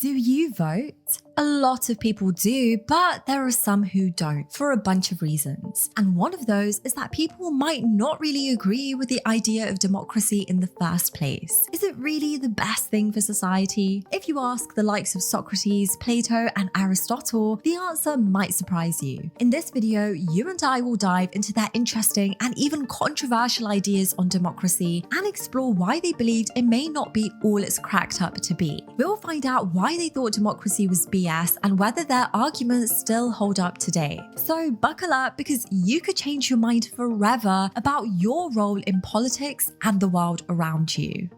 Do you vote? A lot of people do, but there are some who don't for a bunch of reasons. And one of those is that people might not really agree with the idea of democracy in the first place. Is it really the best thing for society? If you ask the likes of Socrates, Plato, and Aristotle, the answer might surprise you. In this video, you and I will dive into their interesting and even controversial ideas on democracy and explore why they believed it may not be all it's cracked up to be. We'll find out why they thought democracy was BS and whether their arguments still hold up today. So buckle up, because you could change your mind forever about your role in politics and the world around you.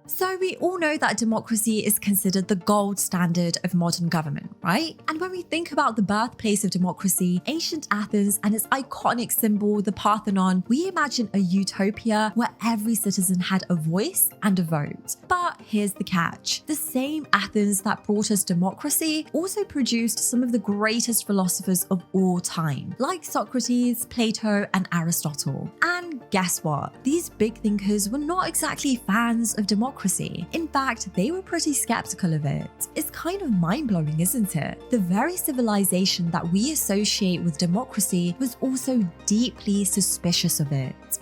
So we all know that democracy is considered the gold standard of modern government, right? And when we think about the birthplace of democracy, ancient Athens and its iconic symbol, the Parthenon, we imagine a utopia where every citizen had a voice and a vote. But here's the catch. The same Athens that brought us democracy also produced some of the greatest philosophers of all time, like Socrates, Plato, and Aristotle. And guess what? These big thinkers were not exactly fans of democracy. In fact, they were pretty skeptical of it. It's kind of mind-blowing, isn't it? The very civilization that we associate with democracy was also deeply suspicious of it.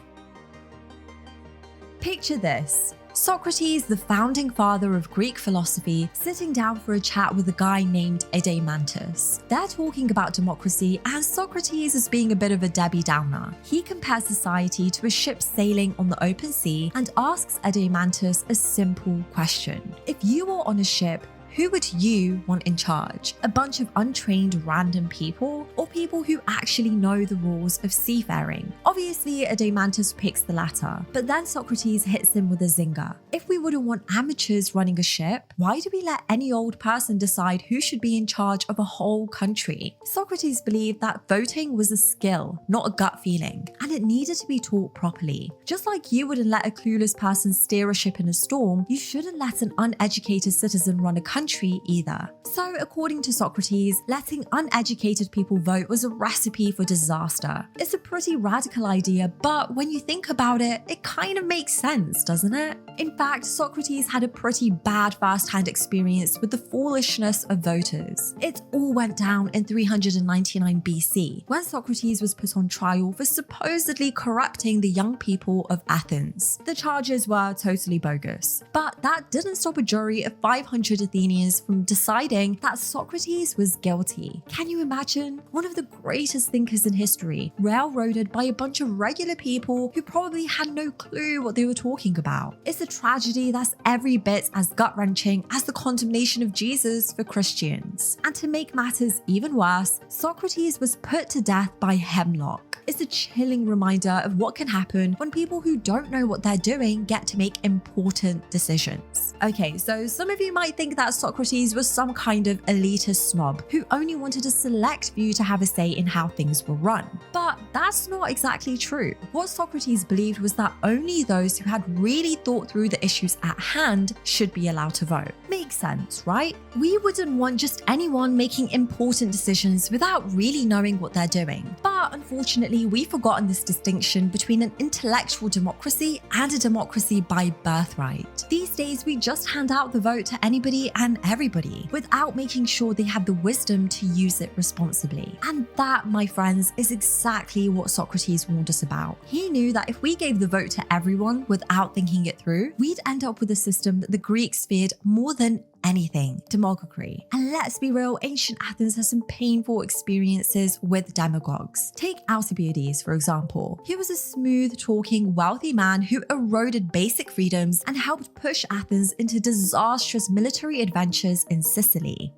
Picture this. Socrates, the founding father of Greek philosophy, sitting down for a chat with a guy named Adeimantus. They're talking about democracy, and Socrates is being a bit of a Debbie Downer. He compares society to a ship sailing on the open sea and asks Adeimantus a simple question. If you were on a ship, who would you want in charge? A bunch of untrained random people, or people who actually know the rules of seafaring? Obviously, Adeimantus picks the latter, but then Socrates hits him with a zinger. If we wouldn't want amateurs running a ship, why do we let any old person decide who should be in charge of a whole country? Socrates believed that voting was a skill, not a gut feeling, and it needed to be taught properly. Just like you wouldn't let a clueless person steer a ship in a storm, you shouldn't let an uneducated citizen run a country either. So according to Socrates, letting uneducated people vote was a recipe for disaster. It's a pretty radical idea, but when you think about it, it kind of makes sense, doesn't it? In fact, Socrates had a pretty bad first-hand experience with the foolishness of voters. It all went down in 399 BC, when Socrates was put on trial for supposedly corrupting the young people of Athens. The charges were totally bogus, but that didn't stop a jury of 500 Athenians from deciding that Socrates was guilty. Can you imagine? One of the greatest thinkers in history, railroaded by a bunch of regular people who probably had no clue what they were talking about. It's a tragedy that's every bit as gut-wrenching as the condemnation of Jesus for Christians. And to make matters even worse, Socrates was put to death by hemlock. It's a chilling reminder of what can happen when people who don't know what they're doing get to make important decisions. Okay, so some of you might think that Socrates was some kind of elitist snob who only wanted a select few to have a say in how things were run. But that's not exactly true. What Socrates believed was that only those who had really thought through the issues at hand should be allowed to vote. Makes sense, right? We wouldn't want just anyone making important decisions without really knowing what they're doing. But unfortunately, we've forgotten this distinction between an intellectual democracy and a democracy by birthright. These days, we just hand out the vote to anybody and everybody without making sure they have the wisdom to use it responsibly. And that, my friends, is exactly what Socrates warned us about. He knew that if we gave the vote to everyone without thinking it through, we'd end up with a system that the Greeks feared more than anything: democracy. And let's be real, ancient Athens has some painful experiences with demagogues. Take Alcibiades, for example. He was a smooth-talking, wealthy man who eroded basic freedoms and helped push Athens into disastrous military adventures in Sicily.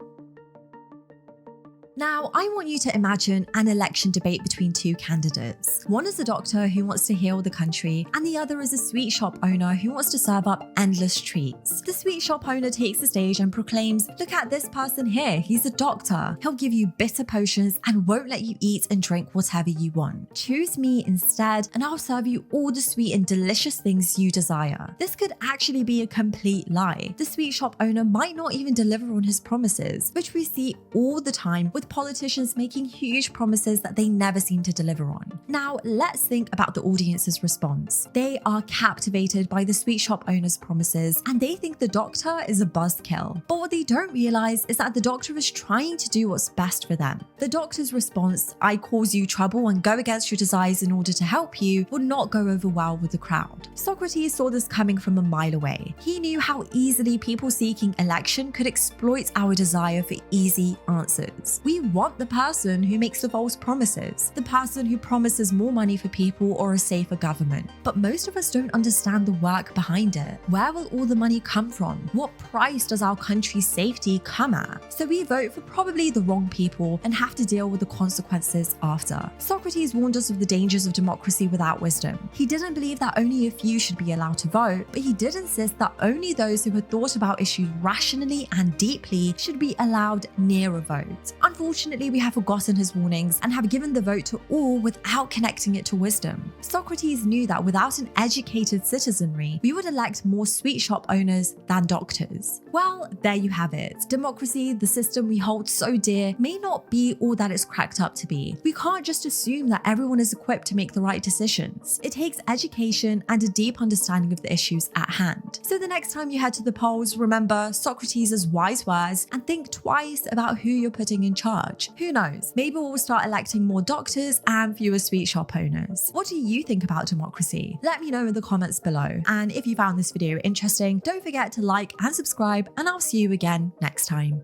Now, I want you to imagine an election debate between two candidates. One is a doctor who wants to heal the country, and the other is a sweet shop owner who wants to serve up endless treats. The sweet shop owner takes the stage and proclaims, "Look at this person here, he's a doctor. He'll give you bitter potions and won't let you eat and drink whatever you want. Choose me instead, and I'll serve you all the sweet and delicious things you desire." This could actually be a complete lie. The sweet shop owner might not even deliver on his promises, which we see all the time with with politicians making huge promises that they never seem to deliver on. Now, let's think about the audience's response. They are captivated by the sweet shop owner's promises, and they think the doctor is a buzzkill. But what they don't realize is that the doctor is trying to do what's best for them. The doctor's response, "I cause you trouble and go against your desires in order to help you," would not go over well with the crowd. Socrates saw this coming from a mile away. He knew how easily people seeking election could exploit our desire for easy answers. We want the person who makes the false promises, the person who promises more money for people or a safer government. But most of us don't understand the work behind it. Where will all the money come from? What price does our country's safety come at? So we vote for probably the wrong people and have to deal with the consequences after. Socrates warned us of the dangers of democracy without wisdom. He didn't believe that only a few should be allowed to vote, but he did insist that only those who had thought about issues rationally and deeply should be allowed near a vote. Unfortunately, we have forgotten his warnings and have given the vote to all without connecting it to wisdom. Socrates knew that without an educated citizenry, we would elect more sweet shop owners than doctors. Well, there you have it. Democracy, the system we hold so dear, may not be all that it's cracked up to be. We can't just assume that everyone is equipped to make the right decisions. It takes education and a deep understanding of the issues at hand. So the next time you head to the polls, remember Socrates' wise words and think twice about who you're putting in charge. Who knows? Maybe we'll start electing more doctors and fewer sweet shop owners. What do you think about democracy? Let me know in the comments below. And if you found this video interesting, don't forget to like and subscribe, and I'll see you again next time.